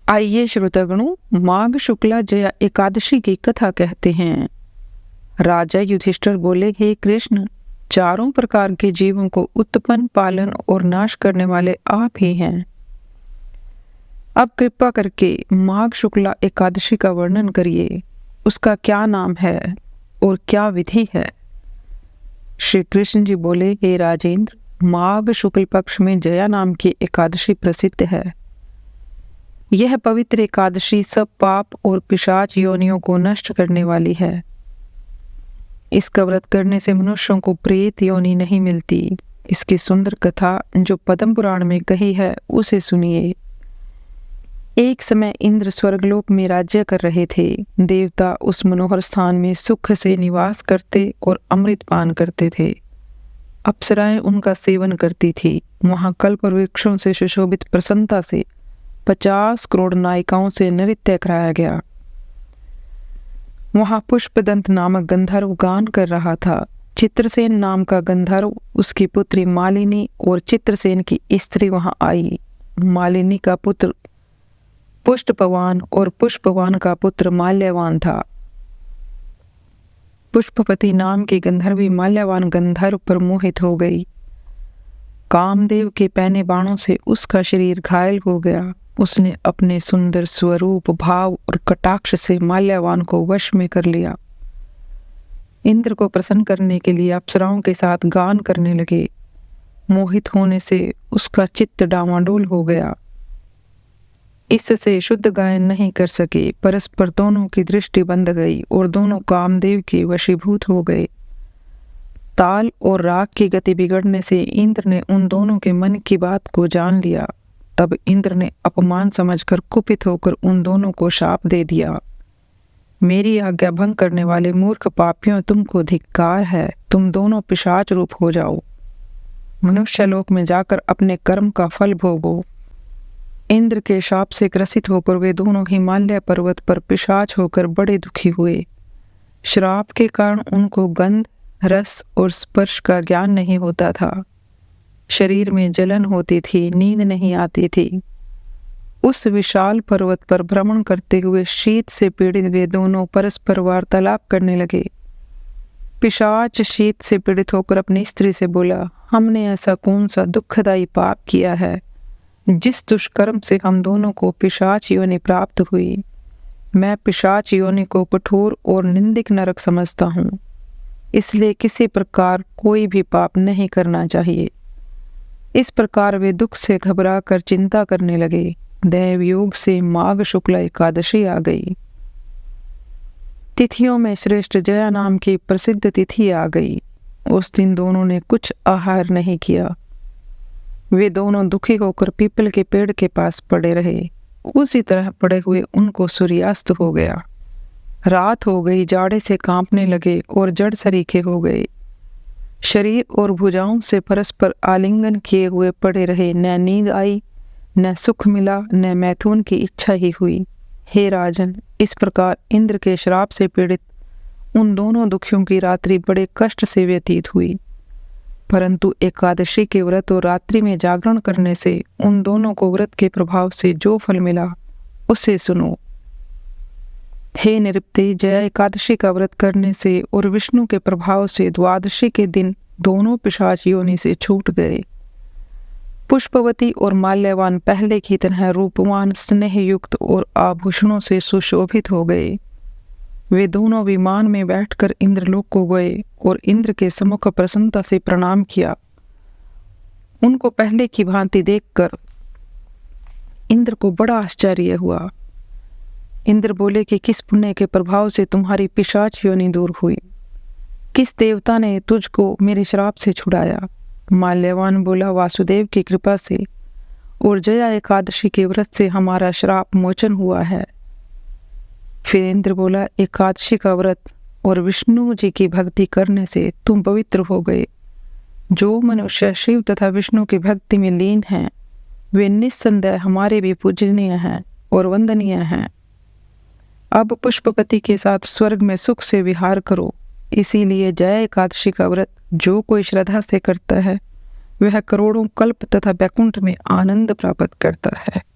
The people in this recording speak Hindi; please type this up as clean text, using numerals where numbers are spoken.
आइए श्रोतागणों, माघ शुक्ला जया एकादशी की कथा कहते हैं। राजा युधिष्ठिर बोले, हे कृष्ण, चारों प्रकार के जीवों को उत्पन्न, पालन और नाश करने वाले आप ही हैं। अब कृपा करके माघ शुक्ला एकादशी का वर्णन करिए। उसका क्या नाम है और क्या विधि है? श्री कृष्ण जी बोले, हे राजेंद्र, माघ शुक्ल पक्ष में जया नाम की एकादशी प्रसिद्ध है। यह पवित्र एकादशी सब पाप और पिशाच योनियों को नष्ट करने वाली है। इसका व्रत करने से मनुष्यों को प्रेत योनि नहीं मिलती। इसकी सुंदर कथा जो पद्म पुराण में कही है उसे सुनिए। एक समय इंद्र स्वर्गलोक में राज्य कर रहे थे। देवता उस मनोहर स्थान में सुख से निवास करते और अमृत पान करते थे। अप्सराएं उनका सेवन करती थी। वहां कल्प वृक्षों से सुशोभित प्रसन्नता से 50 करोड़ नायिकाओं से नृत्य कराया गया। वहां पुष्पदंत नामक गंधर्व गान कर रहा था। चित्रसेन नाम का गंधर्व, उसकी पुत्री मालिनी और चित्रसेन की स्त्री वहां आई। मालिनी का पुत्र पुष्पवान और पुष्पवान का पुत्र माल्यवान था। पुष्पपति नाम की गंधर्वी माल्यवान गंधर्व पर मोहित हो गई। कामदेव के पैने बाणों से उसका शरीर घायल हो गया। उसने अपने सुंदर स्वरूप, भाव और कटाक्ष से माल्यवान को वश में कर लिया। इंद्र को प्रसन्न करने के लिए अप्सराओं के साथ गान करने लगे। मोहित होने से उसका चित्त डामाडोल हो गया। इससे शुद्ध गायन नहीं कर सके। परस्पर दोनों की दृष्टि बंध गई और दोनों कामदेव के वशीभूत हो गए। ताल और राग की गति बिगड़ने से इंद्र ने उन दोनों के मन की बात को जान लिया। तब इंद्र ने अपमान समझकर कुपित होकर उन दोनों को शाप दे दिया। मेरी आज्ञा भंग करने वाले मूर्ख पापियों, तुमको धिक्कार है। तुम दोनों पिशाच रूप हो जाओ। मनुष्य लोक में जाकर अपने कर्म का फल भोगो। इंद्र के शाप से ग्रसित होकर वे दोनों हिमालय पर्वत पर पिशाच होकर बड़े दुखी हुए। श्राप के कारण उनको गंध, रस और स्पर्श का ज्ञान नहीं होता था। शरीर में जलन होती थी, नींद नहीं आती थी। उस विशाल पर्वत पर भ्रमण करते हुए शीत से पीड़ित वे दोनों परस्पर वार्तालाप करने लगे। पिशाच शीत से पीड़ित होकर अपनी स्त्री से बोला, हमने ऐसा कौन सा दुखदायी पाप किया है जिस दुष्कर्म से हम दोनों को पिशाच योनि प्राप्त हुई। मैं पिशाच योनि को कठोर और निंदिक नरक समझता हूँ। इसलिए किसी प्रकार कोई भी पाप नहीं करना चाहिए। इस प्रकार वे दुख से घबरा कर चिंता करने लगे। दैव योग से माघ शुक्ला एकादशी आ गई। तिथियों में श्रेष्ठ जया नाम की प्रसिद्ध तिथि आ गई। उस दिन दोनों ने कुछ आहार नहीं किया। वे दोनों दुखी होकर पीपल के पेड़ के पास पड़े रहे। उसी तरह पड़े हुए उनको सूर्यास्त हो गया। रात हो गई, जाड़े से कांपने लगे और जड़ सरीखे हो गए। शरीर और भुजाओं से परस्पर आलिंगन किए हुए पड़े रहे। न नींद आई, न सुख मिला, न मैथुन की इच्छा ही हुई। हे राजन, इस प्रकार इंद्र के श्राप से पीड़ित उन दोनों दुखियों की रात्रि बड़े कष्ट से व्यतीत हुई। परंतु एकादशी के व्रत और रात्रि में जागरण करने से उन दोनों को व्रत के प्रभाव से जो फल मिला उसे सुनो। हे निरुपते, जया एकादशी का व्रत करने से और विष्णु के प्रभाव से द्वादशी के दिन दोनों पिशाच योनि से छूट गए। पुष्पवती और माल्यवान पहले की तरह रूपवान, स्नेहयुक्त और आभूषणों से सुशोभित हो गए। वे दोनों विमान में बैठकर इंद्रलोक को गए और इंद्र के सम्मुख प्रसन्नता से प्रणाम किया। उनको पहले की भांति देखकर इंद्र को बड़ा आश्चर्य हुआ। इंद्र बोले कि किस पुण्य के प्रभाव से तुम्हारी पिशाच योनि दूर हुई? किस देवता ने तुझको मेरे श्राप से छुड़ाया? माल्यवान बोला, वासुदेव की कृपा से और जया एकादशी के व्रत से हमारा श्राप मोचन हुआ है। फिर इंद्र बोला, एकादशी का व्रत और विष्णु जी की भक्ति करने से तुम पवित्र हो गए। जो मनुष्य शिव तथा विष्णु की भक्ति में लीन हैं, वे निस्संदेह हमारे भी पूजनीय हैं और वंदनीय हैं। अब पुष्पपति के साथ स्वर्ग में सुख से विहार करो। इसीलिए जया एकादशी का व्रत जो कोई श्रद्धा से करता है, वह करोड़ों कल्प तथा वैकुंठ में आनंद प्राप्त करता है।